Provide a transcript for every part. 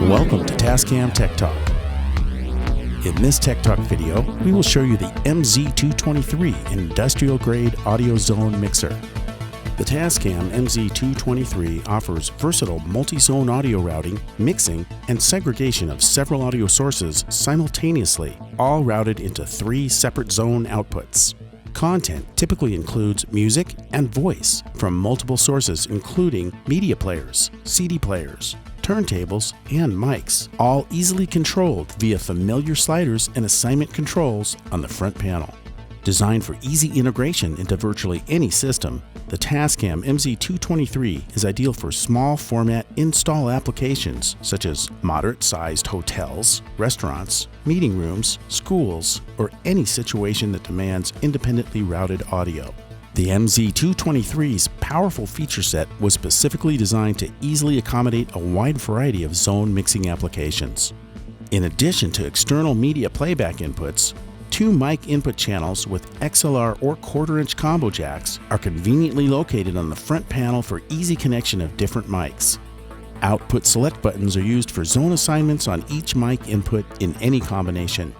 Welcome to TASCAM Tech Talk. In this Tech Talk video, we will show you the MZ-223 industrial grade audio zone mixer. The TASCAM MZ-223 offers versatile multi-zone audio routing, mixing, and segregation of several audio sources simultaneously, all routed into 3 separate zone outputs. Content typically includes music and voice from multiple sources including media players, CD players, turntables, and mics, all easily controlled via familiar sliders and assignment controls on the front panel. Designed for easy integration into virtually any system, the TASCAM MZ-223 is ideal for small format install applications such as moderate-sized hotels, restaurants, meeting rooms, schools, or any situation that demands independently routed audio. The MZ-223's powerful feature set was specifically designed to easily accommodate a wide variety of zone mixing applications. In addition to external media playback inputs, 2 mic input channels with XLR or quarter-inch combo jacks are conveniently located on the front panel for easy connection of different mics. Output select buttons are used for zone assignments on each mic input in any combination.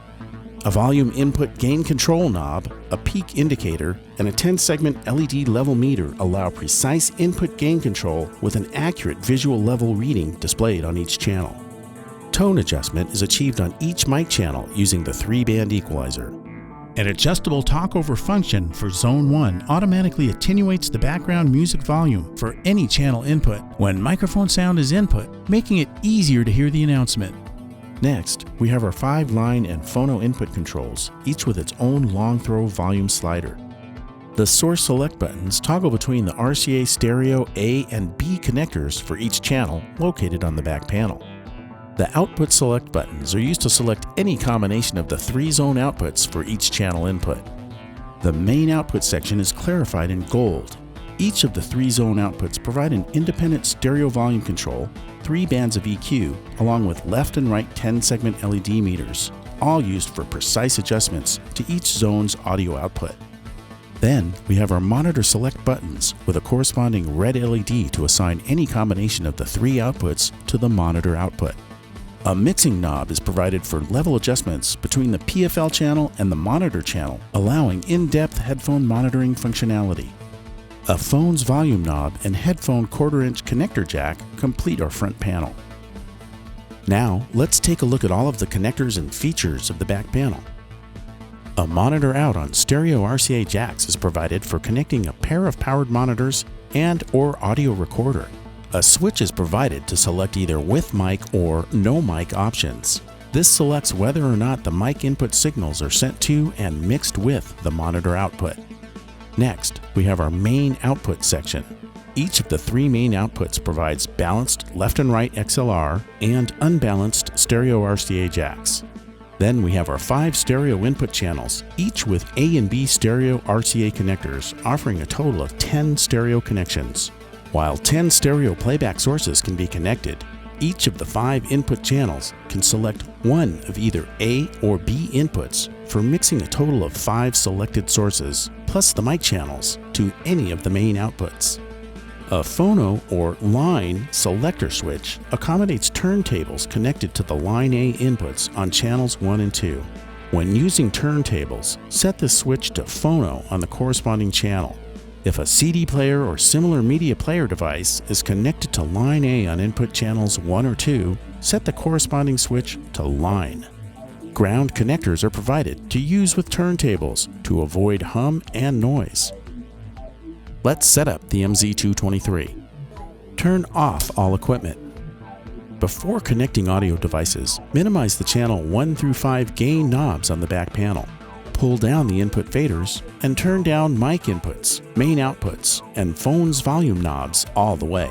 A volume input gain control knob, a peak indicator, and a 10-segment LED level meter allow precise input gain control with an accurate visual level reading displayed on each channel. Tone adjustment is achieved on each mic channel using the 3-band equalizer. An adjustable talkover function for Zone 1 automatically attenuates the background music volume for any channel input when microphone sound is input, making it easier to hear the announcement. Next, we have our 5-line and phono input controls, each with its own long throw volume slider. The source select buttons toggle between the RCA stereo A and B connectors for each channel located on the back panel. The output select buttons are used to select any combination of the 3 zone outputs for each channel input. The main output section is clarified in gold. Each of the 3 zone outputs provide an independent stereo volume control, 3 bands of EQ, along with left and right 10-segment LED meters, all used for precise adjustments to each zone's audio output. Then we have our monitor select buttons with a corresponding red LED to assign any combination of the 3 outputs to the monitor output. A mixing knob is provided for level adjustments between the PFL channel and the monitor channel, allowing in-depth headphone monitoring functionality. A phone's volume knob and headphone quarter-inch connector jack complete our front panel. Now, let's take a look at all of the connectors and features of the back panel. A monitor out on stereo RCA jacks is provided for connecting a pair of powered monitors and/or audio recorder. A switch is provided to select either with mic or no mic options. This selects whether or not the mic input signals are sent to and mixed with the monitor output. Next, we have our main output section. Each of the 3 main outputs provides balanced left and right XLR and unbalanced stereo RCA jacks. Then we have our 5 stereo input channels, each with A and B stereo RCA connectors, offering a total of 10 stereo connections. While 10 stereo playback sources can be connected, each of the 5 input channels can select one of either A or B inputs for mixing a total of 5 selected sources, plus the mic channels, to any of the main outputs. A phono or line selector switch accommodates turntables connected to the line A inputs on channels 1 and 2. When using turntables, set the switch to phono on the corresponding channel. If a CD player or similar media player device is connected to line A on input channels 1 or 2, set the corresponding switch to line. Ground connectors are provided to use with turntables to avoid hum and noise. Let's set up the MZ-223. Turn off all equipment. Before connecting audio devices, minimize the channel 1 through 5 gain knobs on the back panel. Pull down the input faders and turn down mic inputs, main outputs, and phone's volume knobs all the way.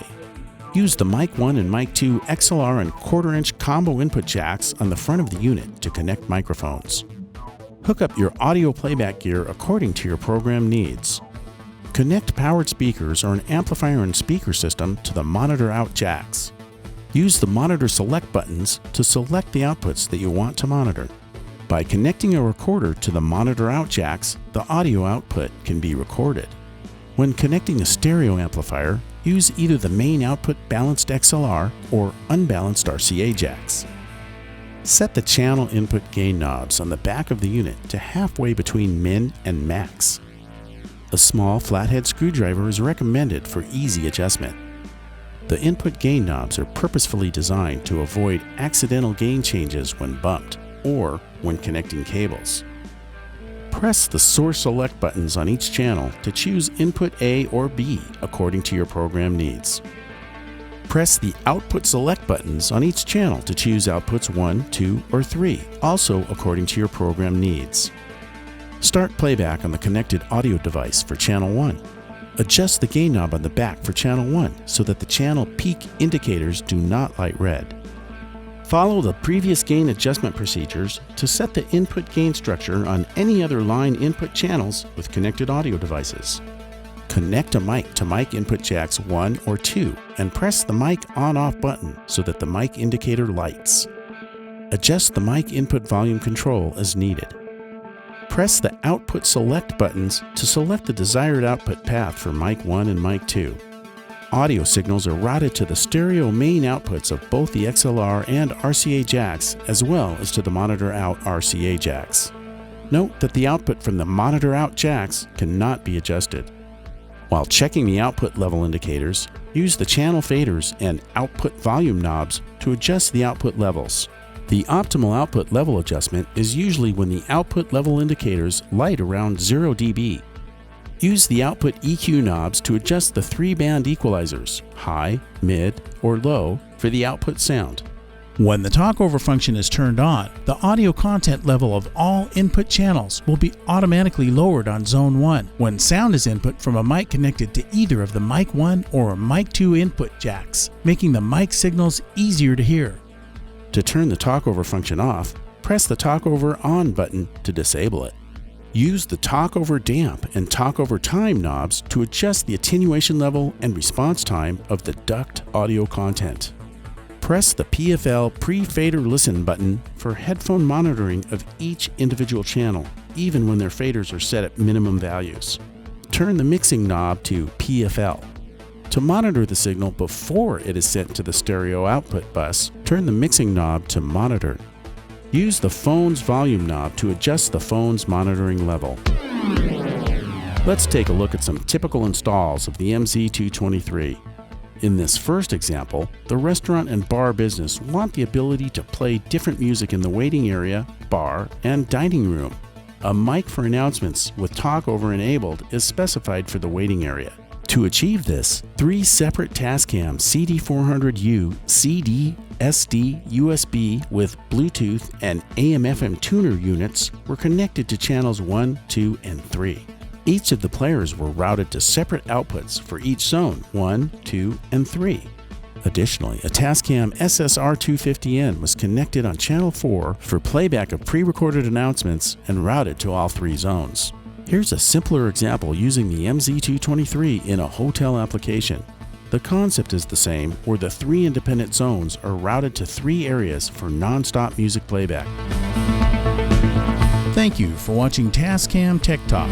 Use the Mic 1 and Mic 2 XLR and quarter-inch combo input jacks on the front of the unit to connect microphones. Hook up your audio playback gear according to your program needs. Connect powered speakers or an amplifier and speaker system to the monitor out jacks. Use the monitor select buttons to select the outputs that you want to monitor. By connecting a recorder to the monitor out jacks, the audio output can be recorded. When connecting a stereo amplifier, use either the main output balanced XLR or unbalanced RCA jacks. Set the channel input gain knobs on the back of the unit to halfway between min and max. A small flathead screwdriver is recommended for easy adjustment. The input gain knobs are purposefully designed to avoid accidental gain changes when bumped or when connecting cables. Press the source select buttons on each channel to choose input A or B according to your program needs. Press the output select buttons on each channel to choose outputs 1, 2, or 3, also according to your program needs. Start playback on the connected audio device for channel 1. Adjust the gain knob on the back for channel 1 so that the channel peak indicators do not light red. Follow the previous gain adjustment procedures to set the input gain structure on any other line input channels with connected audio devices. Connect a mic to mic input jacks 1 or 2 and press the mic on-off button so that the mic indicator lights. Adjust the mic input volume control as needed. Press the output select buttons to select the desired output path for mic 1 and mic 2. Audio signals are routed to the stereo main outputs of both the XLR and RCA jacks as well as to the monitor out RCA jacks. Note that the output from the monitor out jacks cannot be adjusted. While checking the output level indicators, use the channel faders and output volume knobs to adjust the output levels. The optimal output level adjustment is usually when the output level indicators light around 0 dB. Use the output EQ knobs to adjust the 3-band equalizers, high, mid, or low, for the output sound. When the talkover function is turned on, the audio content level of all input channels will be automatically lowered on Zone 1 when sound is input from a mic connected to either of the mic 1 or mic 2 input jacks, making the mic signals easier to hear. To turn the talkover function off, press the talkover on button to disable it. Use the talkover damp and talkover time knobs to adjust the attenuation level and response time of the duct audio content. Press the PFL pre-fader listen button for headphone monitoring of each individual channel, even when their faders are set at minimum values. Turn the mixing knob to PFL. To monitor the signal before it is sent to the stereo output bus, turn the mixing knob to Monitor. Use the phone's volume knob to adjust the phone's monitoring level. Let's take a look at some typical installs of the MZ-223. In this first example, the restaurant and bar business want the ability to play different music in the waiting area, bar, and dining room. A mic for announcements with talkover enabled is specified for the waiting area. To achieve this, 3 separate TASCAM CD400U CD, SD, USB with Bluetooth and AM/FM tuner units were connected to channels 1, 2, and 3. Each of the players were routed to separate outputs for each zone 1, 2, and 3. Additionally, a TASCAM SSR250N was connected on channel 4 for playback of pre-recorded announcements and routed to all 3 zones. Here's a simpler example using the MZ-223 in a hotel application. The concept is the same, where the 3 independent zones are routed to 3 areas for non-stop music playback. Thank you for watching TASCAM Tech Talk.